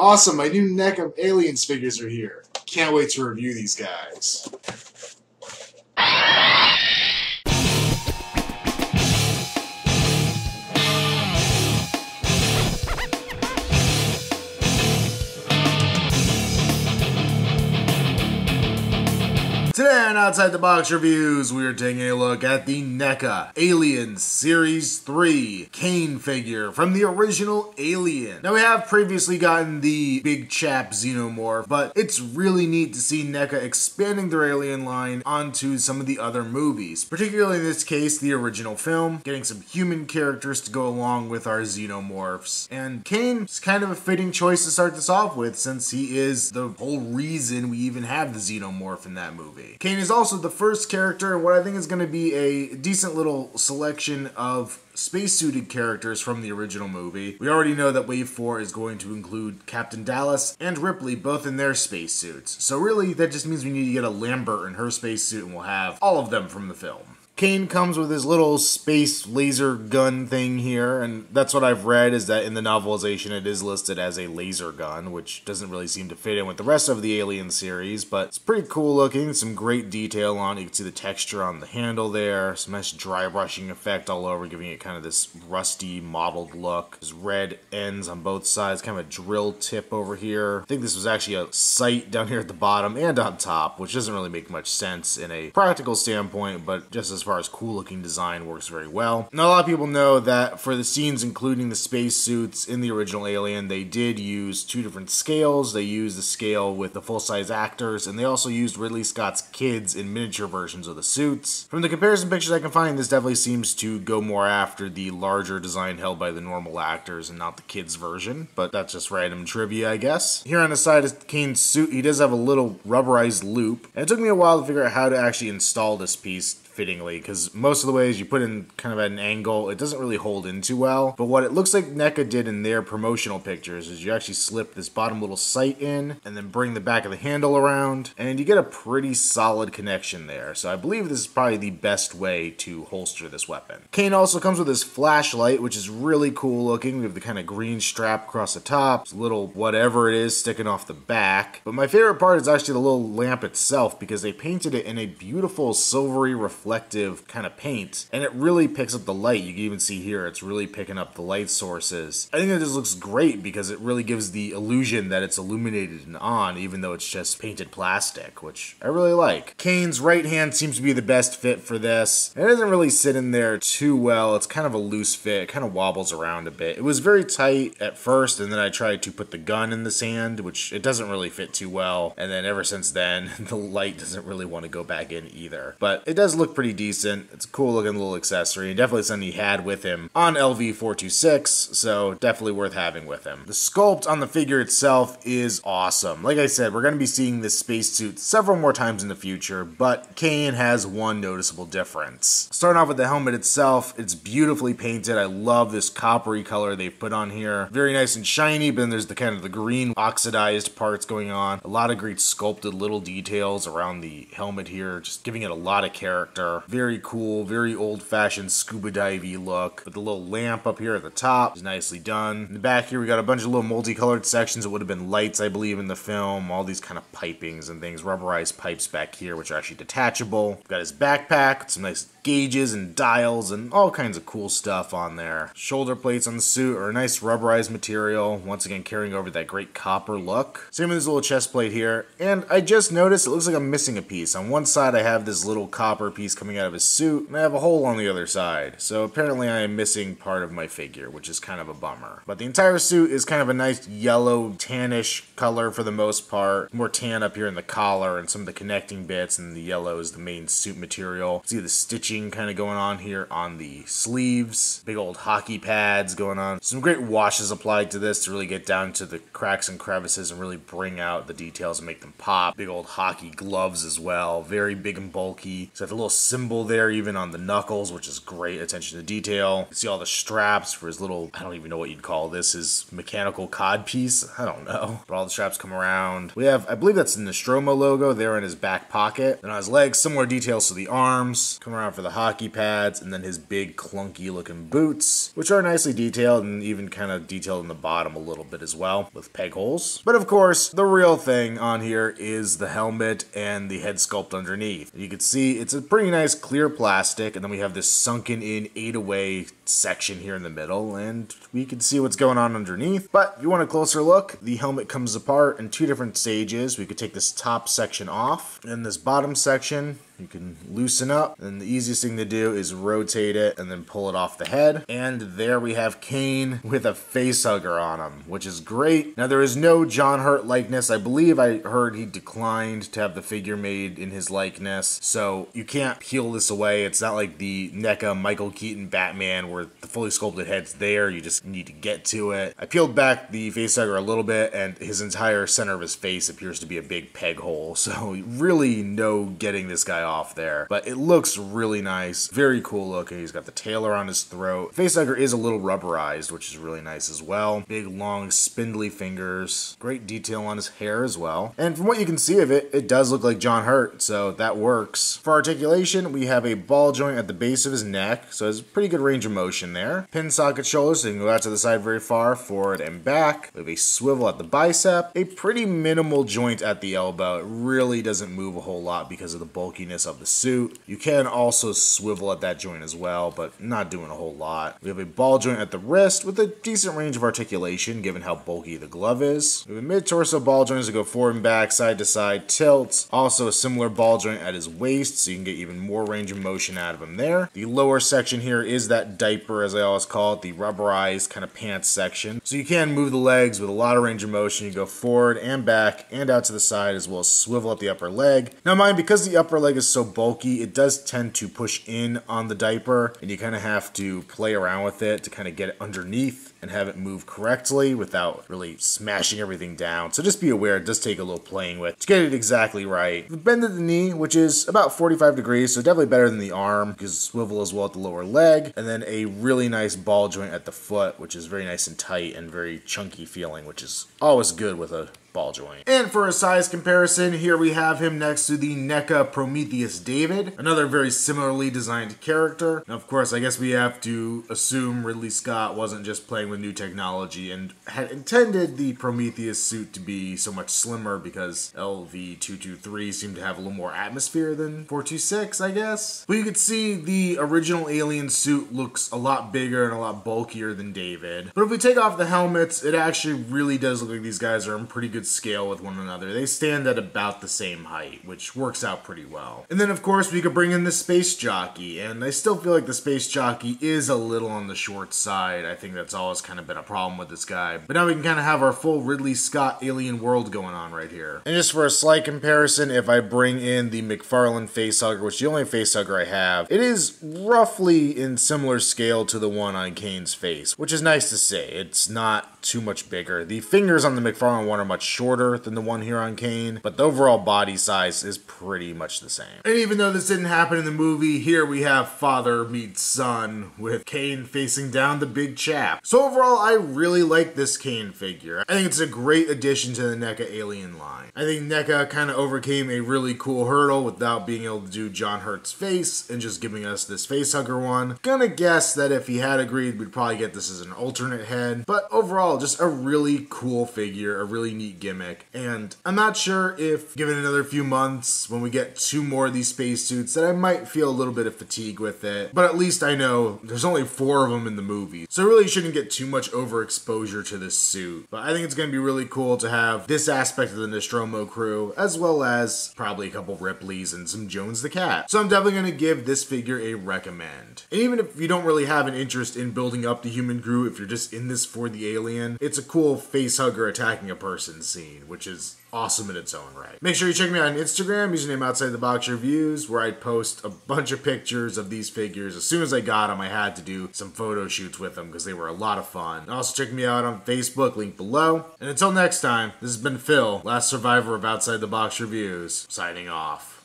Awesome, my new NECA Aliens figures are here. Can't wait to review these guys. Today on Outside the Box Reviews, we are taking a look at the NECA Alien Series 3 Kane figure from the original Alien. Now, we have previously gotten the big chap xenomorph, but it's really neat to see NECA expanding their Alien line onto some of the other movies. Particularly in this case, the original film, getting some human characters to go along with our xenomorphs. And Kane is kind of a fitting choice to start this off with, since he is the whole reason we even have the xenomorph in that movie. Kane is also the first character in what I think is going to be a decent little selection of spacesuited characters from the original movie. We already know that Wave 4 is going to include Captain Dallas and Ripley both in their spacesuits. So really, that just means we need to get a Lambert in her spacesuit and we'll have all of them from the film. Kane comes with his little space laser gun thing here, and that's what I've read, is that in the novelization it is listed as a laser gun, which doesn't really seem to fit in with the rest of the Alien series, but it's pretty cool looking, some great detail on it. You can see the texture on the handle there, some nice dry brushing effect all over, giving it kind of this rusty, mottled look. There's red ends on both sides, kind of a drill tip over here. I think this was actually a sight down here at the bottom and on top, which doesn't really make much sense in a practical standpoint, but just as far as cool looking design, works very well. Now, a lot of people know that for the scenes including the spacesuits in the original Alien, they did use two different scales. They used the scale with the full-size actors, and they also used Ridley Scott's kids in miniature versions of the suits. From the comparison pictures I can find, this definitely seems to go more after the larger design held by the normal actors and not the kids version, but that's just random trivia, I guess. Here on the side is Kane's suit. He does have a little rubberized loop, and it took me a while to figure out how to actually install this piece fittingly, because most of the ways you put in kind of at an angle, it doesn't really hold in too well. But what it looks like NECA did in their promotional pictures is you actually slip this bottom little sight in and then bring the back of the handle around, and you get a pretty solid connection there. So I believe this is probably the best way to holster this weapon. Kane also comes with his flashlight, which is really cool looking. We have the kind of green strap across the top, this little whatever it is sticking off the back. But my favorite part is actually the little lamp itself, because they painted it in a beautiful silvery reflective kind of paint, and it really picks up the light. You can even see here it's really picking up the light sources. I think that this looks great because it really gives the illusion that it's illuminated and on, even though it's just painted plastic, which I really like. Kane's right hand seems to be the best fit for this. It doesn't really sit in there too well. It's kind of a loose fit. It kind of wobbles around a bit. It was very tight at first, and then I tried to put the gun in this hand, which it doesn't really fit too well, and then ever since then the light doesn't really want to go back in either. But it does look pretty decent. It's a cool looking little accessory, and definitely something he had with him on LV-426, so definitely worth having with him. The sculpt on the figure itself is awesome. Like I said, we're going to be seeing this spacesuit several more times in the future, but Kane has one noticeable difference. Starting off with the helmet itself, it's beautifully painted. I love this coppery color they've put on here. Very nice and shiny, but then there's the kind of the green oxidized parts going on. A lot of great sculpted little details around the helmet here, just giving it a lot of character. Very cool, very old-fashioned scuba divey look. With the little lamp up here at the top is nicely done. In the back here, we got a bunch of little multicolored sections that would have been lights, I believe, in the film. All these kind of pipings and things, rubberized pipes back here, which are actually detachable. We've got his backpack with some nice gauges and dials and all kinds of cool stuff on there. Shoulder plates on the suit are a nice rubberized material, once again carrying over that great copper look. Same with this little chest plate here, and I just noticed it looks like I'm missing a piece. On one side I have this little copper piece coming out of his suit, and I have a hole on the other side, so apparently I am missing part of my figure, which is kind of a bummer. But the entire suit is kind of a nice yellow tannish color for the most part. More tan up here in the collar and some of the connecting bits, and the yellow is the main suit material. See the stitching kind of going on here on the sleeves. Big old hockey pads going on. Some great washes applied to this to really get down to the cracks and crevices and really bring out the details and make them pop. Big old hockey gloves as well. Very big and bulky. So the little symbol there even on the knuckles, which is great attention to detail. You can see all the straps for his little, I don't even know what you'd call this, his mechanical cod piece. I don't know. But all the straps come around. We have, I believe that's the Nostromo logo there in his back pocket. Then on his legs, similar details to the arms. Come around for for the hockey pads, and then his big clunky looking boots, which are nicely detailed and even kind of detailed in the bottom a little bit as well with peg holes. But of course, the real thing on here is the helmet and the head sculpt underneath. You can see it's a pretty nice clear plastic, and then we have this sunken in 8-away section here in the middle, and we can see what's going on underneath. But if you want a closer look, the helmet comes apart in 2 different stages. We could take this top section off, and this bottom section you can loosen up, and the easiest thing to do is rotate it and then pull it off the head. And there we have Kane with a face hugger on him, which is great. Now there is no John Hurt likeness. I believe I heard he declined to have the figure made in his likeness, so you can't peel this away. It's not like the NECA Michael Keaton Batman where the fully sculpted head's there, you just need to get to it. I peeled back the face hugger a little bit, and his entire center of his face appears to be a big peg hole, so really no getting this guy off there. But it looks really nice, very cool looking. He's got the tail around his throat. Facehugger is a little rubberized, which is really nice as well. Big, long, spindly fingers. Great detail on his hair as well. And from what you can see of it, it does look like John Hurt, so that works. For articulation, we have a ball joint at the base of his neck, so there's pretty good range of motion there. Pin socket shoulders, so you can go out to the side very far, forward and back. We have a swivel at the bicep. A pretty minimal joint at the elbow. It really doesn't move a whole lot because of the bulkiness of the suit. You can also swivel at that joint as well, but not doing a whole lot. We have a ball joint at the wrist with a decent range of articulation given how bulky the glove is. We have a mid-torso ball joint to go forward and back, side to side tilts. Also a similar ball joint at his waist, so you can get even more range of motion out of him there. The lower section here is that diaper, as I always call it, the rubberized kind of pants section. So you can move the legs with a lot of range of motion. You go forward and back and out to the side, as well as swivel at the upper leg. Now mind, because the upper leg is so bulky, it does tend to push in on the diaper, and you kind of have to play around with it to kind of get it underneath and have it move correctly without really smashing everything down. So just be aware, it does take a little playing with to get it exactly right. The bend at the knee, which is about 45 degrees, so definitely better than the arm, because swivel as well at the lower leg, and then a really nice ball joint at the foot, which is very nice and tight and very chunky feeling, which is always good with a ball joint. And for a size comparison, here we have him next to the NECA Prometheus David, another very similarly designed character. Now, of course, I guess we have to assume Ridley Scott wasn't just playing with new technology and had intended the Prometheus suit to be so much slimmer because LV-223 seemed to have a little more atmosphere than 426, I guess. But you could see the original Alien suit looks a lot bigger and a lot bulkier than David. But if we take off the helmets, it actually really does look like these guys are in pretty good scale with one another. They stand at about the same height, which works out pretty well. And then of course we could bring in the space jockey, and I still feel like the space jockey is a little on the short side. I think that's always kind of been a problem with this guy. But now we can kind of have our full Ridley Scott alien world going on right here. And just for a slight comparison, if I bring in the McFarlane facehugger, which is the only facehugger I have, it is roughly in similar scale to the one on Kane's face, which is nice to see. It's not too much bigger. The fingers on the McFarlane one are much shorter than the one here on Kane, but the overall body size is pretty much the same. And even though this didn't happen in the movie, here we have father meets son with Kane facing down the big chap. So overall, I really like this Kane figure. I think it's a great addition to the NECA Alien line. I think NECA kind of overcame a really cool hurdle without being able to do John Hurt's face and just giving us this facehugger one. Gonna guess that if he had agreed, we'd probably get this as an alternate head, but overall, just a really cool figure, a really neat gimmick, and I'm not sure if, given another few months, when we get 2 more of these spacesuits, that I might feel a little bit of fatigue with it, but at least I know there's only 4 of them in the movie, so I really shouldn't get too much overexposure to this suit. But I think it's going to be really cool to have this aspect of the Nostromo crew, as well as probably a couple Ripleys and some Jones the Cat. So I'm definitely going to give this figure a recommend. And even if you don't really have an interest in building up the human crew, if you're just in this for the alien, it's a cool facehugger attacking a person scene, which is awesome in its own right. Make sure you check me out on Instagram, username Outside the Box Reviews, where I post a bunch of pictures of these figures. As soon as I got them, I had to do some photo shoots with them because they were a lot of fun. And also check me out on Facebook, link below. And until next time, this has been Phil, last survivor of Outside the Box Reviews, signing off.